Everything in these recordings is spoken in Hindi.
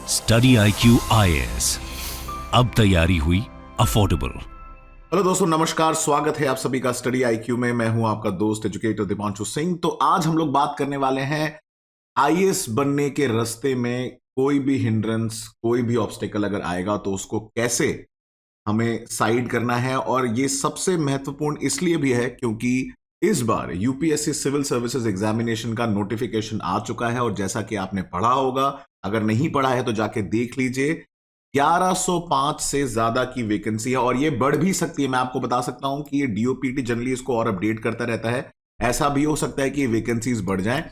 स्टडी IQ IAS, अब तैयारी हुई अफोर्डेबल। हेलो दोस्तों, नमस्कार। स्वागत है आप सभी का स्टडी IQ में। मैं हूं आपका दोस्त एजुकेटर दीपांशु सिंह। तो आज हम लोग बात करने वाले हैं IAS बनने के रास्ते में कोई भी हिंड्रेंस, कोई भी ऑब्स्टेकल अगर आएगा तो उसको कैसे हमें साइड करना है। और ये सबसे महत्वपूर्ण इसलिए भी है क्योंकि इस बार यूपीएससी सिविल सर्विसेज एग्जामिनेशन का नोटिफिकेशन आ चुका है। और जैसा कि आपने पढ़ा होगा, अगर नहीं पढ़ा है तो जाके देख लीजिए, 1105 से ज्यादा की वैकेंसी है और ये बढ़ भी सकती है। मैं आपको बता सकता हूं कि ये डीओपीटी जनरली इसको और अपडेट करता रहता है। ऐसा भी हो सकता है कि वैकेंसीज बढ़ जाएं।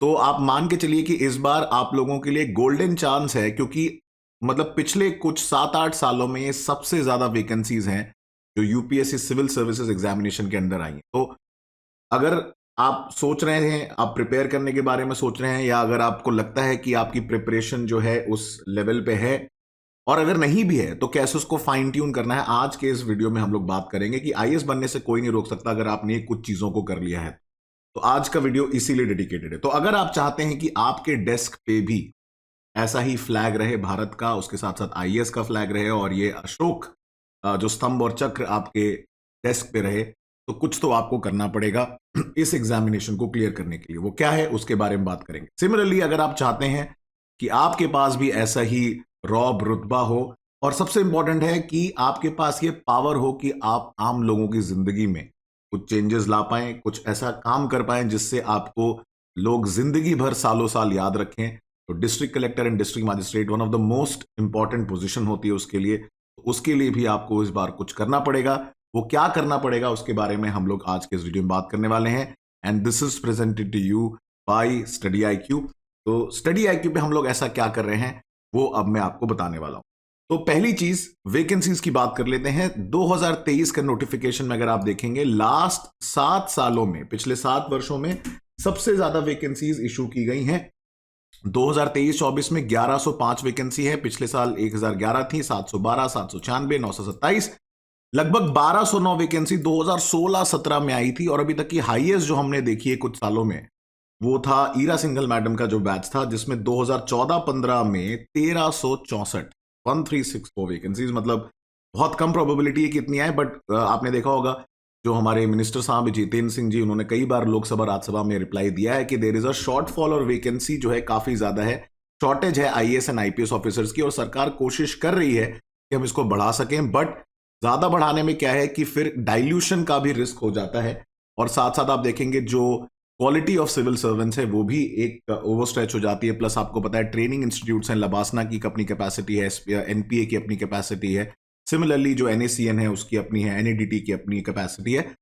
तो आप मान के चलिए कि इस बार आप लोगों के लिए गोल्डन चांस है, क्योंकि मतलब पिछले कुछ 7-8 सालों में ये सबसे ज्यादा वैकेंसीज हैं जो यूपीएससी सिविल सर्विसेज एग्जामिनेशन के अंदर आई हैं। तो अगर आप सोच रहे हैं, आप प्रिपेयर करने के बारे में सोच रहे हैं, या अगर आपको लगता है कि आपकी प्रिपरेशन जो है उस लेवल पे है, और अगर नहीं भी है तो कैसे उसको फाइन ट्यून करना है, आज के इस वीडियो में हम लोग बात करेंगे कि आईएएस बनने से कोई नहीं रोक सकता अगर आपने कुछ चीजों को कर लिया है। तो आज का वीडियो इसीलिए डेडिकेटेड है। तो अगर आप चाहते हैं कि आपके डेस्क पे भी ऐसा ही फ्लैग रहे भारत का, उसके साथ साथ आईएएस का फ्लैग रहे, और ये अशोक जो स्तंभ और चक्र आपके डेस्क पे रहे, तो कुछ तो आपको करना पड़ेगा इस एग्जामिनेशन को क्लियर करने के लिए। वो क्या है उसके बारे में बात करेंगे। सिमिलरली अगर आप चाहते हैं कि आपके पास भी ऐसा ही रॉब रुतबा हो, और सबसे इंपॉर्टेंट है कि आपके पास ये पावर हो कि आप आम लोगों की जिंदगी में कुछ चेंजेस ला पाएं, कुछ ऐसा काम कर पाएं जिससे आपको लोग जिंदगी भर सालों साल याद रखें, तो district collector and district magistrate one of the most important position होती है उसके लिए। तो उसके लिए भी आपको इस बार कुछ करना पड़ेगा। वो क्या करना पड़ेगा उसके बारे में हम लोग आज के इस वीडियो में बात करने वाले हैं। And this is presented to you by study IQ। तो स्टडी IQ पे हम लोग ऐसा क्या कर रहे हैं वो अब मैं आपको बताने वाला हूं। तो पहली चीज, वैकेंसीज की बात कर लेते हैं। 2023 का नोटिफिकेशन में अगर आप देखेंगे, लास्ट 7 सालों में, पिछले 7 वर्षों में सबसे ज्यादा वैकेंसीज इशू की गई हैं। 2023-24 में 1105 वैकेंसी है, पिछले साल 1011 थी, 712, 796, 927, लगभग 1209 वैकेंसी 2016-17 में आई थी। और अभी तक की हाईएस्ट जो हमने देखी है कुछ सालों में, वो था ईरा सिंघल मैडम का जो बैच था, जिसमें 2014-15 में 1364 वैकेंसीज, मतलब बहुत कम प्रोबेबिलिटी है कि इतनी आए। बट आपने देखा होगा जो हमारे मिनिस्टर साहब जितेंद्र सिंह जी, उन्होंने कई बार लोकसभा राज्यसभा में रिप्लाई दिया है कि देयर इज अ शॉर्टफॉल, और वैकेंसी जो है काफी ज्यादा है, शॉर्टेज है आईएएस एंड आईपीएस ऑफिसर्स की। और सरकार कोशिश कर रही है कि हम इसको बढ़ा सकें, बट ज्यादा बढ़ाने में क्या है कि फिर डाइल्यूशन का भी रिस्क हो जाता है। और साथ साथ आप देखेंगे जो क्वालिटी ऑफ सिविल सर्वेंट्स है वो भी एक ओवरस्ट्रेच हो जाती है। प्लस आपको पता है ट्रेनिंग इंस्टीट्यूट्स हैं, लबासना की अपनी कैपेसिटी है, एनपीए की अपनी कैपेसिटी है, सिमिलरली जो NACN है उसकी अपनी है, NADT की अपनी कैपेसिटी है।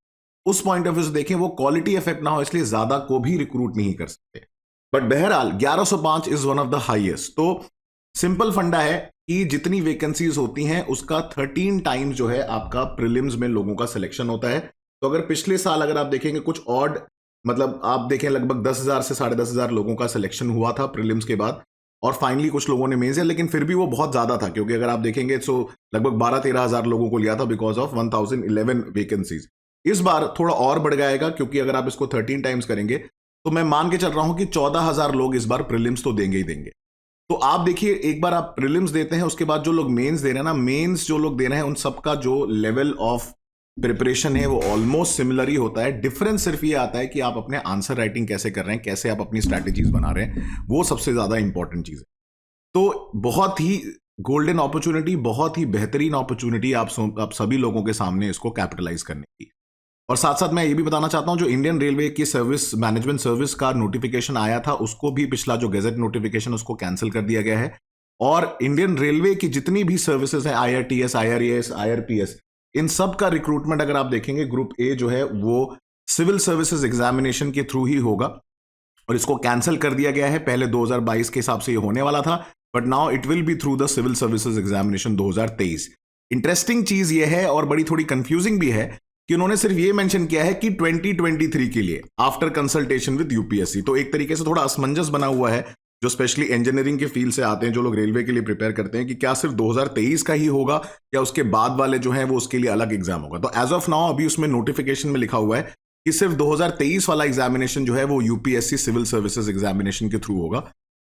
उस पॉइंट ऑफ व्यू से देखें वो क्वालिटी इफेक्ट ना हो, इसलिए ज्यादा को भी रिक्रूट नहीं कर सकते। बट बहरहाल 1105 is one of the highest. तो सिंपल फंडा है कि जितनी वैकेंसीज होती हैं उसका 13 टाइम्स जो है आपका प्रीलिम्स में लोगों का सिलेक्शन होता है। तो अगर पिछले साल अगर आप देखेंगे कुछ ऑड, मतलब आप देखें लगभग 10,000 से 10,500 लोगों का सिलेक्शन हुआ था प्रीलिम्स के बाद, और फाइनली कुछ लोगों ने मेंस दिया, लेकिन फिर भी वो बहुत ज्यादा था, क्योंकि अगर आप देखेंगे तो लगभग 12-13 हजार लोगों को लिया था बिकॉज ऑफ 1011 वैकेंसीज। इस बार थोड़ा और बढ़ जाएगा, क्योंकि अगर आप इसको 13 टाइम्स करेंगे तो मैं मान के चल रहा हूं कि 14,000 लोग इस बार प्रीलिम्स तो देंगे ही देंगे। तो आप देखिए, एक बार आप प्रीलिम्स देते हैं, उसके बाद जो लोग मेंस दे रहे हैं ना, मेंस जो लोग दे रहे हैं उन सबका जो लेवल ऑफ प्रिपरेशन है वो ऑलमोस्ट सिमिलर ही होता है। डिफरेंस सिर्फ ये आता है कि आप अपने आंसर राइटिंग कैसे कर रहे हैं, कैसे आप अपनी स्ट्रैटेजीज बना रहे हैं, वो सबसे ज्यादा इंपॉर्टेंट चीज है। तो बहुत ही गोल्डन अपॉर्चुनिटी, बहुत ही बेहतरीन अपॉर्चुनिटी आप सभी लोगों के सामने इसको कैपिटलाइज करने की। और साथ साथ मैं ये भी बताना चाहता हूं, जो इंडियन रेलवे की सर्विस मैनेजमेंट सर्विस का नोटिफिकेशन आया था, उसको भी पिछला जो गैजेट नोटिफिकेशन उसको कैंसिल कर दिया गया है। और इंडियन रेलवे की जितनी भी सर्विसेज है, IRTS, IRAS, IRPS, इन सब का रिक्रूटमेंट अगर आप देखेंगे, ग्रुप ए जो है वो सिविल सर्विसेज एग्जामिनेशन के थ्रू ही होगा, और इसको कैंसिल कर दिया गया है। पहले 2022 के हिसाब से ये होने वाला था, but now it will be through the civil services examination 2023। Interesting चीज ये है, और बड़ी थोड़ी कंफ्यूजिंग भी है, कि उन्होंने सिर्फ ये मेंशन किया है कि 2023 के लिए आफ्टर कंसल्टेशन विद यूपीएससी। तो एक तरीके से थोड़ा असमंजस बना हुआ है, जो स्पेशली इंजीनियरिंग के फील्ड से आते हैं, जो लोग रेलवे के लिए प्रिपेयर करते हैं, कि क्या सिर्फ 2023 का ही होगा या उसके बाद वाले जो हैं वो उसके लिए अलग एग्जाम होगा। तो एज ऑफ नाउ अभी उसमें नोटिफिकेशन में लिखा हुआ है कि सिर्फ 2023 वाला एग्जामिनेशन जो है वो यूपीएससी सिविल सर्विसेज एग्जामिनेशन के थ्रू होगा।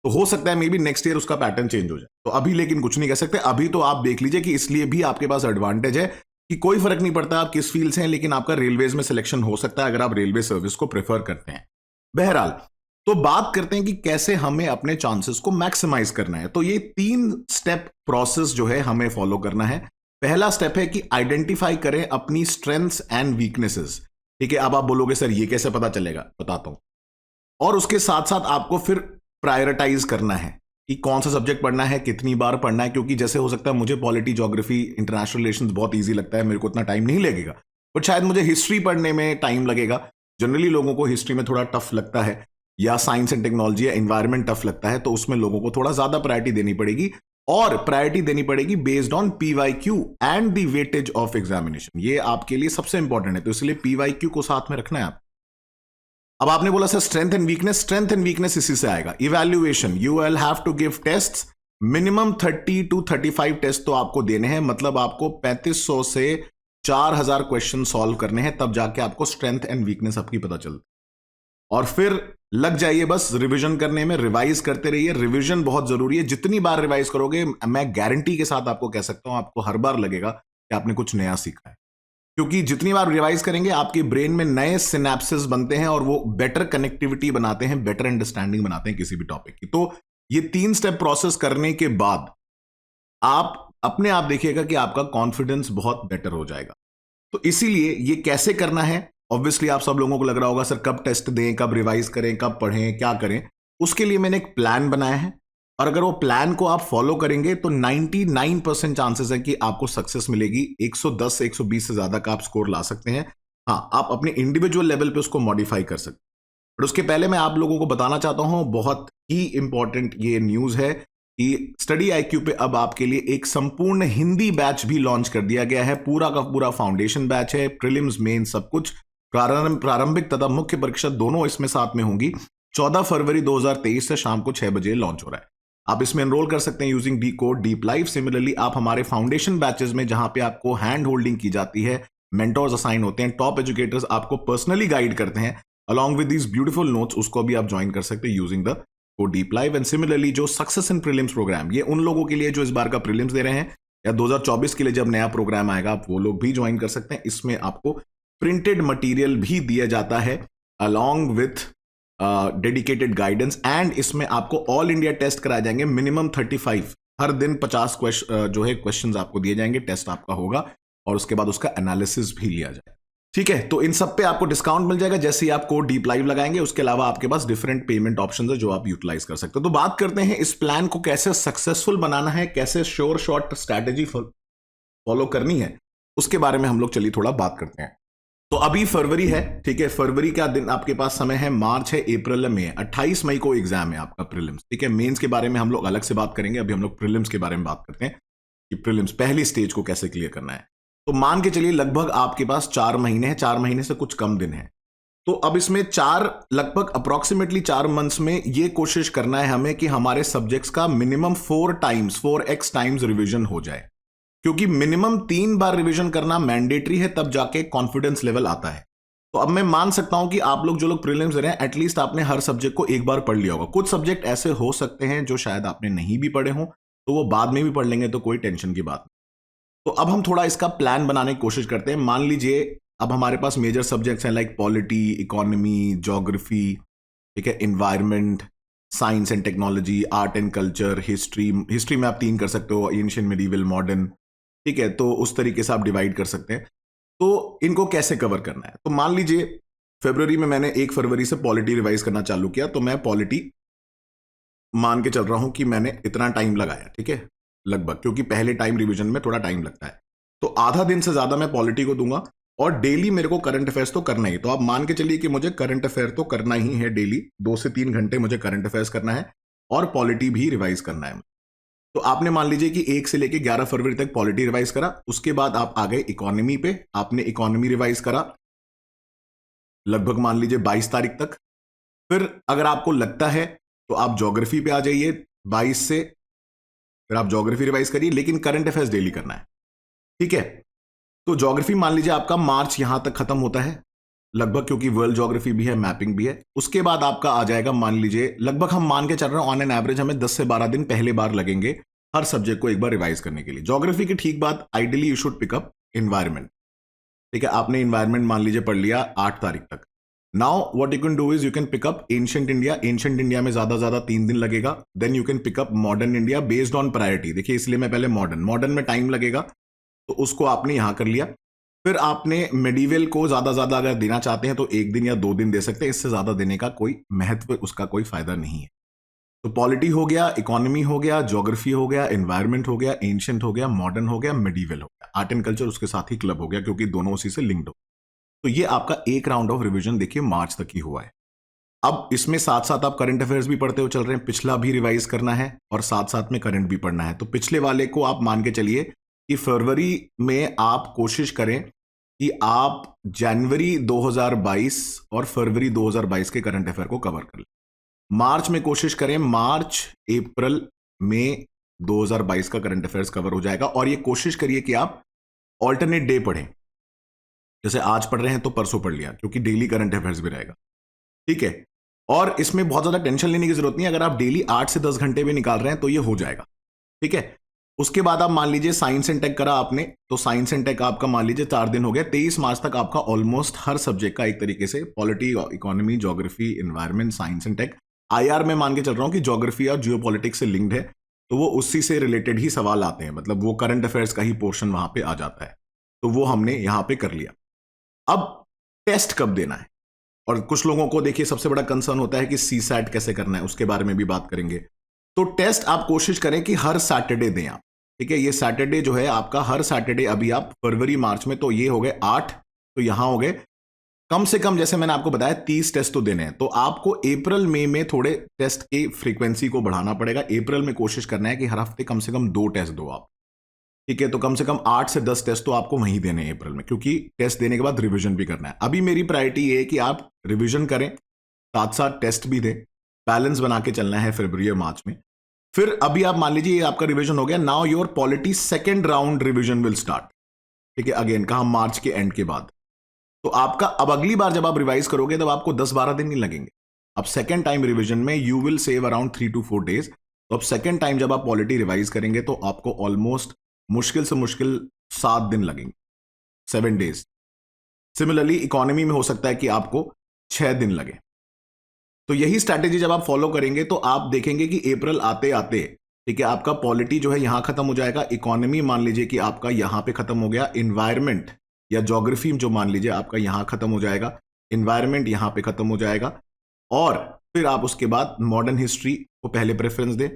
तो हो सकता है मे बी नेक्स्ट ईयर उसका पैटर्न चेंज हो जाए। तो अभी लेकिन कुछ नहीं कह सकते। अभी तो आप देख लीजिए कि इसलिए भी आपके पास एडवांटेज है कि कोई फर्क नहीं पड़ता आप किस फील्ड से हैं, लेकिन आपका रेलवेज में सिलेक्शन हो सकता है अगर आप रेलवे सर्विस को प्रेफर करते हैं। बहरहाल, तो बात करते हैं कि कैसे हमें अपने चांसेस को मैक्सिमाइज करना है। तो ये 3 स्टेप प्रोसेस जो है हमें फॉलो करना है। पहला स्टेप है कि आइडेंटिफाई करें अपनी स्ट्रेंथ्स एंड वीकनेसेस। ठीक है, अब आप बोलोगे सर ये कैसे पता चलेगा, बताता हूं। और उसके साथ साथ आपको फिर प्रायोरिटाइज करना है कि कौन सा सब्जेक्ट पढ़ना है, कितनी बार पढ़ना है। क्योंकि जैसे हो सकता है मुझे पॉलिटी, ज्योग्राफी, इंटरनेशनल रिलेशंस बहुत इजी लगता है, मेरे को उतना टाइम नहीं लगेगा, बट शायद मुझे हिस्ट्री पढ़ने में टाइम लगेगा। जनरली लोगों को हिस्ट्री में थोड़ा टफ लगता है, या साइंस एंड टेक्नोलॉजी या एनवायरमेंट टफ लगता है, तो उसमें लोगों को थोड़ा ज्यादा प्रायोरिटी देनी पड़ेगी। और प्रायोरिटी देनी पड़ेगी based on PYQ and the weightage of examination. ये आपके लिए सबसे इंपॉर्टेंट है, तो इसलिए PYQ को साथ में रखना है आप। अब आपने बोला sir strength and weakness, strength and weakness इसी से आएगा। Evaluation, you will have to give tests, minimum 30 to 35 test तो आपको देने हैं। मतलब आपको 3500 से 4000 क्वेश्चन सॉल्व करने हैं, तब जाके आपको स्ट्रेंथ एंड वीकनेस आपकी पता चलती। और फिर लग जाइए बस रिवीजन करने में, रिवाइज करते रहिए। रिवीजन बहुत जरूरी है, जितनी बार रिवाइज करोगे मैं गारंटी के साथ आपको कह सकता हूं आपको हर बार लगेगा कि आपने कुछ नया सीखा है। क्योंकि जितनी बार रिवाइज करेंगे आपके ब्रेन में नए सिनेप्सेस बनते हैं और वो बेटर कनेक्टिविटी बनाते हैं, बेटर अंडरस्टैंडिंग बनाते हैं किसी भी टॉपिक की। तो ये 3 स्टेप प्रोसेस करने के बाद आप अपने आप देखिएगा कि आपका कॉन्फिडेंस बहुत बेटर हो जाएगा। तो इसीलिए ये कैसे करना है, ऑब्वियसली आप सब लोगों को लग रहा होगा सर कब टेस्ट दें, कब रिवाइज करें, कब पढ़ें, क्या करें। उसके लिए मैंने एक प्लान बनाया है, और अगर वो प्लान को आप फॉलो करेंगे तो 99% चांसेस है कि आपको सक्सेस मिलेगी। 110 से 120 से ज्यादा का आप स्कोर ला सकते हैं। हाँ, आप अपने इंडिविजुअल लेवल पे उसको मॉडिफाई कर सकते हैं। बट उसके पहले मैं आप लोगों को बताना चाहता हूं, बहुत ही इंपॉर्टेंट ये न्यूज है कि स्टडी IQ पे अब आपके लिए एक संपूर्ण हिंदी बैच भी लॉन्च कर दिया गया है। पूरा का पूरा फाउंडेशन बैच है, प्रीलिम्स, मेन सब कुछ, प्रारंभिक तथा मुख्य परीक्षा दोनों इसमें साथ में होंगी। 14 फरवरी 2023 से शाम को 6 बजे लॉन्च हो रहा है। आप इसमें एनरोल कर सकते हैं using D code deep live. Similarly आप हमारे फाउंडेशन बैचेस में, जहां पे आपको हैंड होल्डिंग की जाती है, मेंटोर्स असाइन होते हैं, टॉप एजुकेटर्स आपको पर्सनली गाइड करते हैं along with these beautiful notes, उसको भी आप ज्वाइन कर सकते हैं using the code deep live. And similarly जो सक्सेस इन प्रीलिम्स प्रोग्राम, ये उन लोगों के लिए जो इस बार का प्रीलिम्स दे रहे हैं, या 2024 के लिए जब नया प्रोग्राम आएगा आप वो लोग भी ज्वाइन कर सकते हैं। इसमें आपको प्रिंटेड मटेरियल भी दिया जाता है along with dedicated guidance, and इसमें आपको ऑल इंडिया टेस्ट कराए जाएंगे, मिनिमम 35। हर दिन 50 जो है क्वेश्चंस आपको दिए जाएंगे, टेस्ट आपका होगा, और उसके बाद उसका एनालिसिस भी लिया जाए। ठीक है, तो इन सब पे आपको डिस्काउंट मिल जाएगा जैसे ही आप कोड डीप लाइव लगाएंगे। उसके अलावा आपके पास डिफरेंट पेमेंट ऑप्शंस है जो आप यूटिलाइज कर सकते हो। तो बात करते हैं इस प्लान को कैसे सक्सेसफुल बनाना है, कैसे श्योर शॉर्ट स्ट्रैटेजी फॉलो करनी है, उसके बारे में हम लोग चलिए थोड़ा बात करते हैं। तो अभी फरवरी है, ठीक है, फरवरी का दिन आपके पास समय है, मार्च है, अप्रैल है, मई, 28 मई को एग्जाम है आपका प्रीलिम्स। ठीक है, मेंस के बारे में हम लोग अलग से बात करेंगे, अभी हम लोग प्रीलिम्स के बारे में बात करते हैं कि प्रीलिम्स पहली स्टेज को कैसे क्लियर करना है। तो मान के चलिए लगभग आपके पास 4 महीने हैं, 4 महीने से कुछ कम दिन है। तो अब इसमें लगभग अप्रोक्सीमेटली 4 मंथ्स में ये कोशिश करना है हमें कि हमारे सब्जेक्ट्स का मिनिमम 4x टाइम्स रिविजन हो जाए। क्योंकि मिनिमम 3 बार रिवीजन करना मैंडेटरी है, तब जाके कॉन्फिडेंस लेवल आता है। तो अब मैं मान सकता हूं कि आप लोग जो लोग प्रीलिम्स दे रहे हैं, एटलीस्ट आपने हर सब्जेक्ट को एक बार पढ़ लिया होगा। कुछ सब्जेक्ट ऐसे हो सकते हैं जो शायद आपने नहीं भी पढ़े हों, तो वो बाद में भी पढ़ लेंगे, तो कोई टेंशन की बात नहीं। तो अब हम थोड़ा इसका प्लान बनाने की कोशिश करते हैं। मान लीजिए अब हमारे पास मेजर सब्जेक्ट्स हैं लाइक पॉलिटी, इकोनॉमी, ज्योग्राफी, ठीक है, environment, science and technology, art and culture, history में आप 3 कर सकते हो, एंशिएंट, मिडीवल, मॉडर्न। ठीक है, तो उस तरीके से आप डिवाइड कर सकते हैं। तो इनको कैसे कवर करना है, तो मान लीजिए फरवरी में मैंने 1 फरवरी से पॉलिटी रिवाइज करना चालू किया, तो मैं पॉलिटी मान के चल रहा हूं कि मैंने इतना टाइम लगाया, ठीक है, लगभग, क्योंकि पहले टाइम रिवीजन में थोड़ा टाइम लगता है, तो आधा दिन से ज्यादा मैं पॉलिटी को दूंगा। और डेली मेरे को करंट अफेयर्स तो करना ही, तो आप मान के चलिए कि मुझे करंट अफेयर तो करना ही है डेली, 2 से 3 घंटे मुझे करंट अफेयर्स करना है और पॉलिटी भी रिवाइज करना है। तो आपने मान लीजिए कि 1 से लेके 11 फरवरी तक पॉलिटी रिवाइज करा, उसके बाद आप आ गए इकोनॉमी पे, आपने इकोनॉमी रिवाइज करा लगभग मान लीजिए 22 तारीख तक। फिर अगर आपको लगता है तो आप ज्योग्राफी पे आ जाइए 22 से, फिर आप ज्योग्राफी रिवाइज करिए, लेकिन करंट अफेयर्स डेली करना है। ठीक है, तो ज्योग्राफी मान लीजिए आपका मार्च यहां तक खत्म होता है, लगभग, क्योंकि वर्ल्ड ज्योग्राफी भी है, मैपिंग भी है। उसके बाद आपका आ जाएगा, मान लीजिए लगभग हम मान के चल रहे हैं ऑन एन एवरेज हमें 10 से 12 दिन पहले बार लगेंगे हर सब्जेक्ट को एक बार रिवाइज करने के लिए। ज्योग्राफी की ठीक बात, ideally you should pickup environment. ठीक है, आपने इन्वायरमेंट मान लीजिए पढ़ लिया 8 तारीख तक। Now what you can do is you can pick up ancient India. Ancient India में ज्यादा 3 दिन लगेगा। Then you can pick up modern India based on priority. देखिए इसलिए मैं पहले मॉडर्न में टाइम लगेगा तो उसको आपने यहां कर लिया। फिर आपने मेडिवल को ज्यादा अगर देना चाहते हैं तो 1 दिन या 2 दिन दे सकते हैं, इससे ज्यादा देने का कोई महत्व, उसका कोई फायदा नहीं है। तो पॉलिटी हो गया, इकोनॉमी हो गया, ज्योग्राफी हो गया, एनवायरमेंट हो गया, एंशिएंट हो गया, मॉडर्न हो गया, मेडिवल हो गया, आर्ट एंड कल्चर उसके साथ ही क्लब हो गया क्योंकि दोनों उसी से लिंक्ड हो। तो ये आपका एक राउंड ऑफ रिवीजन देखिए मार्च तक ही हुआ है। अब इसमें साथ साथ आप करंट अफेयर्स भी पढ़ते हो चल रहे हैं, पिछला भी रिवाइज करना है और साथ साथ में करंट भी पढ़ना है। तो पिछले वाले को आप मान के चलिए कि फरवरी में आप कोशिश करें कि आप जनवरी 2022 और फरवरी 2022 के करंट अफेयर को कवर कर लें। मार्च में कोशिश करें, मार्च अप्रैल में 2022 का करंट अफेयर्स कवर हो जाएगा। और ये कोशिश करिए कि आप ऑल्टरनेट डे पढ़ें, जैसे आज पढ़ रहे हैं तो परसों पढ़ लिया, क्योंकि डेली करंट अफेयर्स भी रहेगा। ठीक है, और इसमें बहुत ज्यादा टेंशन लेने की जरूरत नहीं है। अगर आप डेली 8 से 10 घंटे भी निकाल रहे हैं तो ये हो जाएगा। ठीक है, उसके बाद आप मान लीजिए साइंस एंड टेक करा आपने, तो साइंस एंड टेक आपका मान लीजिए 4 दिन हो गया। 23 मार्च तक आपका ऑलमोस्ट हर सब्जेक्ट का एक तरीके से polity, economy, geography, environment, science and tech, IR में मान के चल रहा हूं कि ज्योग्राफी और जियोपॉलिटिक्स से लिंक्ड है, तो वो उसी से रिलेटेड ही सवाल आते हैं, मतलब वो करंट अफेयर्स का ही पोर्शन वहां पे आ जाता है। तो वो हमने यहां पे कर लिया। अब टेस्ट कब देना है, और कुछ लोगों को देखिए सबसे बड़ा कंसर्न होता है कि सीसैट कैसे करना है, उसके बारे में भी बात करेंगे। तो टेस्ट आप कोशिश करें कि हर सैटरडे दें आप। ठीक है, ये सैटरडे जो है आपका हर सैटरडे, अभी आप फरवरी मार्च में तो ये हो गए 8, तो यहां हो गए कम से कम, जैसे मैंने आपको बताया 30 टेस्ट तो देने हैं। तो आपको अप्रैल मई में थोड़े टेस्ट की फ्रीक्वेंसी को बढ़ाना पड़ेगा। अप्रैल में कोशिश करना है कि हर हफ्ते कम से कम 2 टेस्ट दो आप। ठीक है, तो कम से कम 8 से 10 टेस्ट तो आपको वहीं देने हैं अप्रैल में, क्योंकि टेस्ट देने के बाद रिवीजन भी करना है। अभी मेरी प्रायोरिटी ये है कि आप रिवीजन करें, साथ साथ टेस्ट भी दें, बैलेंस बना के चलना है फरवरी और मार्च में। फिर अभी आप मान लीजिए आपका रिवीजन हो गया, now your polity second round revision will start. ठीक है, अगेन कहा मार्च के एंड के बाद। तो आपका अब अगली बार जब आप रिवाइज करोगे तब आपको 10-12 दिन नहीं लगेंगे। अब सेकेंड टाइम रिवीजन में you will save around 3 to 4 days। तो अब सेकेंड टाइम जब आप पॉलिटी रिवाइज करेंगे तो आपको ऑलमोस्ट मुश्किल से मुश्किल 7 दिन लगेंगे, 7 days। सिमिलरली इकोनॉमी में हो सकता है कि आपको 6 दिन लगे। तो यही स्ट्रैटेजी जब आप फॉलो करेंगे तो आप देखेंगे कि अप्रैल आते आते, ठीक है, आपका पॉलिटी जो है यहां खत्म हो जाएगा, इकोनॉमी मान लीजिए कि आपका यहां पे खत्म हो गया, एनवायरमेंट या ज्योग्राफी जो मान लीजिए आपका यहां खत्म हो जाएगा, एनवायरमेंट यहां पे खत्म हो जाएगा। और फिर आप उसके बाद मॉडर्न हिस्ट्री को पहले प्रेफरेंस दें,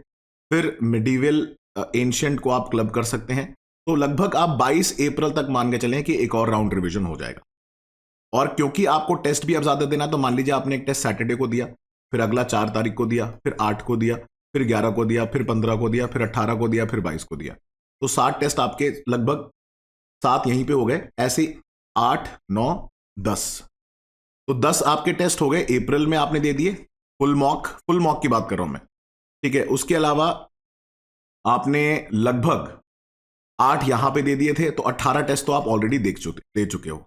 फिर मिडिवल, एंशिएंट को आप क्लब कर सकते हैं। तो लगभग आप 22 अप्रैल तक मान के चलें कि एक और राउंड रिवीजन हो जाएगा। और क्योंकि आपको टेस्ट भी अब ज्यादा देना, तो मान लीजिए आपने एक टेस्ट सैटरडे को दिया, फिर अगला 4 तारीख को दिया, फिर 8 को दिया, फिर 11 को दिया, फिर 15 को दिया, फिर 18 को दिया, फिर 22 को दिया। तो 7 टेस्ट आपके लगभग 7 यहीं पे हो गए, ऐसे 8, 9, 10। तो 10 आपके टेस्ट हो गए, अप्रैल में आपने दे दिए, फुल मॉक की बात कर रहा हूं मैं। ठीक है, उसके अलावा आपने लगभग 8 यहां पे दे दिए थे, तो 18 टेस्ट तो आप ऑलरेडी दे चुके हो।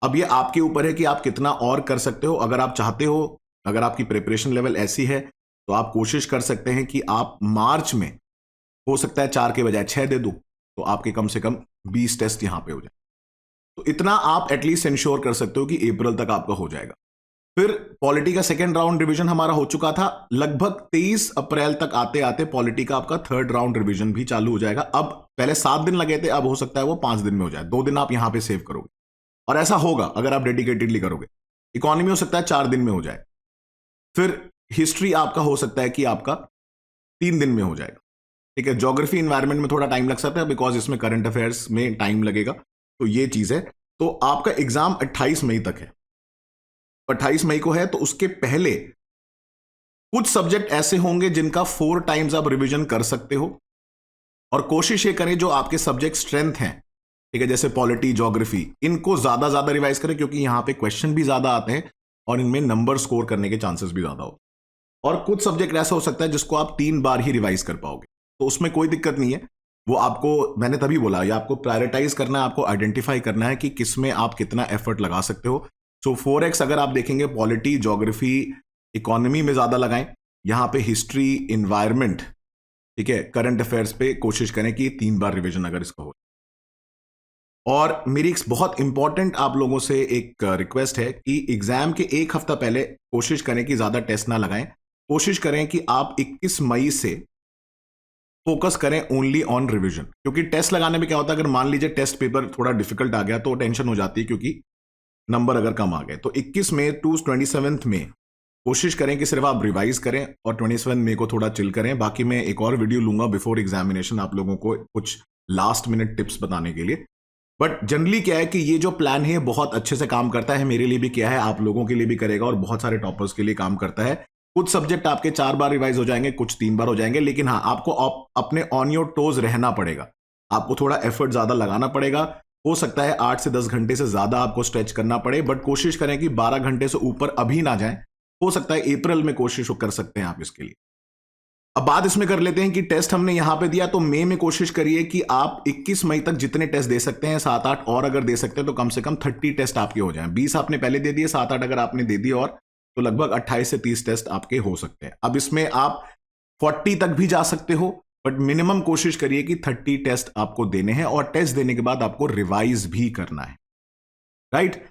अब ये आपके ऊपर है कि आप कितना और कर सकते हो। अगर आप चाहते हो, अगर आपकी प्रिपरेशन लेवल ऐसी है तो आप कोशिश कर सकते हैं कि आप मार्च में हो सकता है 4 के बजाय 6 दे दो, तो आपके कम से कम 20 टेस्ट यहां पे हो जाए। तो इतना आप एटलीस्ट इंश्योर कर सकते हो कि अप्रैल तक आपका हो जाएगा। फिर पॉलिटी का सेकेंड राउंड रिवीजन हमारा हो चुका था, लगभग 23 अप्रैल तक आते आते पॉलिटी का आपका थर्ड राउंड रिवीजन भी चालू हो जाएगा। अब पहले 7 दिन लगे थे, अब हो सकता है वो 5 दिन में हो जाए। 2 दिन आप यहां पे सेव करोगे, और ऐसा होगा अगर आप डेडिकेटेडली करोगे। इकोनॉमी हो सकता है 4 दिन में हो जाए, फिर हिस्ट्री आपका हो सकता है कि आपका 3 दिन में हो जाएगा। ठीक है, ज्योग्राफी एनवायरमेंट में थोड़ा टाइम लग सकता है, बिकॉज इसमें करंट अफेयर्स में टाइम लगेगा, तो ये चीज है। तो आपका एग्जाम 28 मई तक है, 28 मई को है। तो उसके पहले कुछ सब्जेक्ट ऐसे होंगे जिनका 4 टाइम्स आप रिवीजन कर सकते हो, और कोशिश ये करें जो आपके सब्जेक्ट स्ट्रेंथ हैं, ठीक है, जैसे पॉलिटी, ज्योग्राफी, इनको ज्यादा रिवाइज करें, क्योंकि यहां पे क्वेश्चन भी ज्यादा आते हैं और इनमें नंबर स्कोर करने के चांसेस भी ज्यादा होते हैं। और कुछ सब्जेक्ट ऐसा हो सकता है जिसको आप 3 बार ही रिवाइज कर पाओगे, तो उसमें कोई दिक्कत नहीं है। वो आपको, मैंने तभी बोला, ये आपको प्रायोरिटाइज करना है, आपको आइडेंटिफाई करना है कि किसमें आप कितना एफर्ट लगा सकते हो, सो 4x अगर आप देखेंगे पॉलिटी, ज्योग्राफी, इकोनॉमी में ज्यादा लगाएं, यहां पे हिस्ट्री, इन्वायरमेंट, ठीक है, करंट अफेयर्स पे कोशिश करें कि 3 बार रिवीजन अगर इसका हो। और मेरी एक बहुत इंपॉर्टेंट आप लोगों से एक रिक्वेस्ट है कि एग्जाम के एक हफ्ता पहले कोशिश करें कि ज्यादा टेस्ट ना लगाएं। कोशिश करें कि आप 21 मई से फोकस करें ओनली ऑन रिवीजन, क्योंकि टेस्ट लगाने में क्या होता है, अगर मान लीजिए टेस्ट पेपर थोड़ा डिफिकल्ट आ गया तो टेंशन हो जाती है, क्योंकि नंबर अगर कम आ गए। तो 21 मई टू 27 मई कोशिश करें कि सिर्फ आप रिवाइज करें और 27 मई को थोड़ा चिल करें। बाकी मैं एक और वीडियो लूंगा बिफोर एग्जामिनेशन आप लोगों को कुछ लास्ट मिनट टिप्स बताने के लिए। बट जनरली क्या है कि ये जो प्लान है बहुत अच्छे से काम करता है, मेरे लिए भी क्या है, आप लोगों के लिए भी करेगा और बहुत सारे टॉपर्स के लिए काम करता है। कुछ सब्जेक्ट आपके 4 बार रिवाइज हो जाएंगे, कुछ 3 बार हो जाएंगे, लेकिन हाँ आपको अपने ऑन योर टोज रहना पड़ेगा, आपको थोड़ा एफर्ट ज्यादा लगाना पड़ेगा। हो सकता है 8 से 10 घंटे से ज्यादा आपको स्ट्रेच करना पड़े, बट कोशिश करें कि 12 घंटे से ऊपर अभी ना जाए। हो सकता है अप्रैल में कोशिश कर सकते हैं आप इसके लिए। अब बात इसमें कर लेते हैं कि टेस्ट हमने यहां पे दिया, तो मई में कोशिश करिए कि आप 21 मई तक जितने टेस्ट दे सकते हैं, 7-8 और अगर दे सकते हैं तो कम से कम 30 टेस्ट आपके हो जाएं। 20 आपने पहले दे दिए, 7-8 अगर आपने दे दिए और तो लगभग 28 से 30 टेस्ट आपके हो सकते हैं। अब इसमें आप 40 तक भी जा सकते हो, बट मिनिमम कोशिश करिए कि 30 टेस्ट आपको देने हैं और टेस्ट देने के बाद आपको रिवाइज भी करना है, राइट।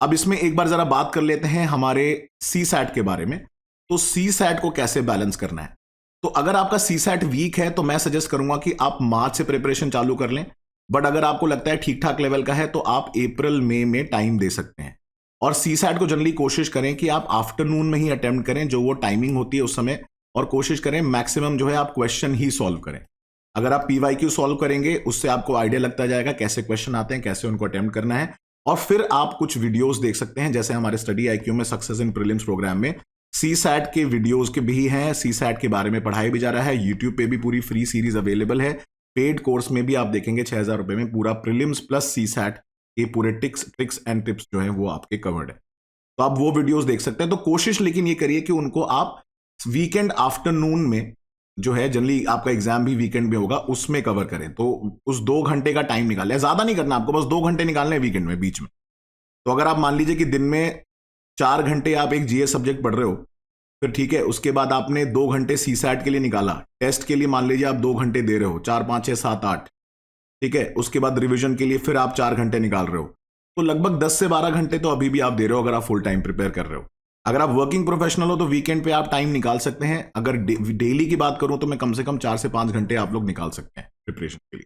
अब इसमें एक बार जरा बात कर लेते हैं हमारे CSAT के बारे में। तो CSAT को कैसे बैलेंस करना है, तो अगर आपका CSAT वीक है तो मैं सजेस्ट करूंगा कि आप मार्च से प्रिपरेशन चालू कर लें, बट अगर आपको लगता है ठीक ठाक लेवल का है तो आप अप्रैल मई में टाइम दे सकते हैं। और CSAT को जनरली कोशिश करें कि आप आफ्टरनून में ही अटेम्प्ट करें, जो वो टाइमिंग होती है उस समय, और कोशिश करें मैक्सिमम जो है आप क्वेश्चन ही सॉल्व करें। अगर आप PYQ सॉल्व करेंगे उससे आपको आइडिया लगता जाएगा कैसे क्वेश्चन आते हैं, कैसे उनको अटेम्प्ट करना है। और फिर आप कुछ वीडियोस देख सकते हैं, जैसे हमारे स्टडी IQ में सक्सेस इन प्रीलिम्स प्रोग्राम में CSAT के वीडियोस के भी हैं, CSAT के बारे में पढ़ाया भी जा रहा है। यूट्यूब पे भी पूरी फ्री सीरीज अवेलेबल है। पेड कोर्स में भी आप देखेंगे 6,000 रुपए में पूरा प्रीलिम्स प्लस CSAT के पूरे ट्रिक्स एंड टिप्स जो है वो आपके कवर्ड है, तो आप वो वीडियोस देख सकते हैं। तो कोशिश लेकिन ये करिए कि उनको आप वीकेंड आफ्टरनून में, जो है जनरली आपका एग्जाम भी वीकेंड में होगा, उसमें कवर करें। तो उस 2 घंटे का टाइम निकालें, ज्यादा नहीं करना आपको, बस 2 घंटे निकालने हैं वीकेंड में बीच में। तो अगर आप मान लीजिए कि दिन में 4 घंटे आप एक GS सब्जेक्ट पढ़ रहे हो, फिर ठीक है, उसके बाद आपने 2 घंटे CSAT के लिए निकाला, टेस्ट के लिए मान लीजिए आप 2 घंटे दे रहे हो, 4, 5, 6, 7, 8, ठीक है, उसके बाद रिवीजन के लिए फिर आप 4 घंटे निकाल रहे हो, तो लगभग 10 से 12 घंटे तो अभी भी आप दे रहे हो अगर आप फुल टाइम प्रिपेयर कर रहे हो। अगर आप वर्किंग प्रोफेशनल हो तो वीकेंड पे आप टाइम निकाल सकते हैं। अगर डेली की बात करूं तो मैं कम से कम 4 से 5 घंटे आप लोग निकाल सकते हैं प्रिपरेशन के लिए।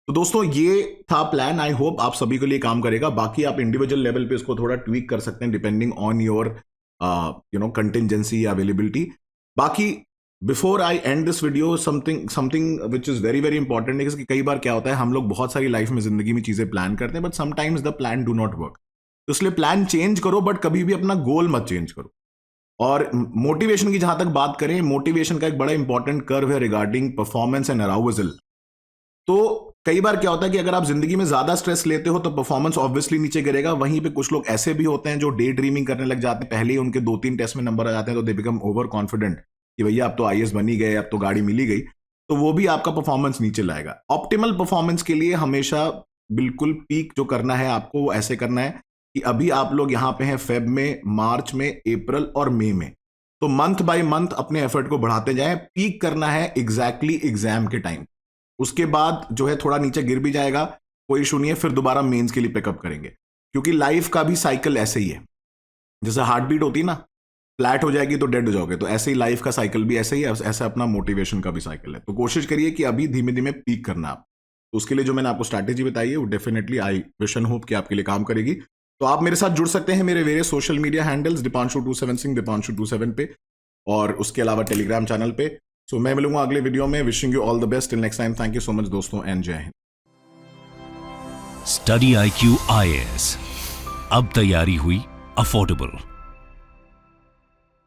तो दोस्तों ये था प्लान, आई होप आप सभी के लिए काम करेगा। बाकी आप इंडिविजुअल लेवल पे इसको थोड़ा ट्वीक कर सकते हैं डिपेंडिंग ऑन योर कंटिजेंसी या अवेलेबिलिटी। बाकी before I and this video something which is very very important है कि कई बार क्या होता है, हम लोग बहुत सारी लाइफ में जिंदगी में चीजें प्लान करते हैं, but sometimes the plan do not work. तो इसलिए प्लान चेंज करो, बट कभी भी अपना गोल मत चेंज करो। और मोटिवेशन की जहां तक बात करें, मोटिवेशन का एक बड़ा इंपॉर्टेंट कर्व है रिगार्डिंग परफॉर्मेंस एंड अराउजल। तो कई बार क्या होता है कि अगर आप जिंदगी में ज्यादा स्ट्रेस लेते हो तो परफॉर्मेंस ऑब्वियसली नीचे गिरेगा। वहीं पे कुछ लोग ऐसे भी होते हैं जो डे ड्रीमिंग करने लग जाते हैं, पहले ही उनके 2-3 टेस्ट में नंबर आ जाते हैं, तो दे बिकम ओवर कॉन्फिडेंट कि भैया अब तो IAS बन ही गए, अब तो गाड़ी मिली गई, तो वो भी आपका परफॉर्मेंस नीचे लाएगा। ऑप्टिमल परफॉर्मेंस के लिए हमेशा बिल्कुल पीक जो करना है आपको वो ऐसे करना है कि अभी आप लोग यहां पे हैं फेब में, मार्च में, अप्रैल और मई में, तो मंथ बाय मंथ अपने एफर्ट को बढ़ाते जाएं। पीक करना है एग्जैक्टली एग्जाम के टाइम, उसके बाद जो है थोड़ा नीचे गिर भी जाएगा, कोई इशू नहीं है, फिर दोबारा मेंस के लिए पिकअप करेंगे। क्योंकि लाइफ का भी साइकिल ऐसे ही है, जैसे हार्ट बीट होती है ना, फ्लैट हो जाएगी तो डेड हो जाओगे, तो ऐसे ही लाइफ का साइकिल भी ऐसे ही है, ऐसा अपना मोटिवेशन का भी साइकिल है। तो कोशिश करिए कि अभी धीमे धीमे पीक करना आप। तो उसके लिए जो मैंने आपको स्ट्रैटेजी बताई है वो definitely I wish and hope कि आपके लिए काम करेगी। तो आप मेरे साथ जुड़ सकते हैं मेरे various social media handles Dipanshu27 Singh Dipanshu27 पे, और उसके अलावा टेलीग्राम चैनल पे। सो मैं मिलूंगा अगले वीडियो में। Wishing you all the best, till next time, thank you so much दोस्तों, एंड जय हिंद। स्टडी IQ IAS, अब तैयारी हुई अफोर्डेबल।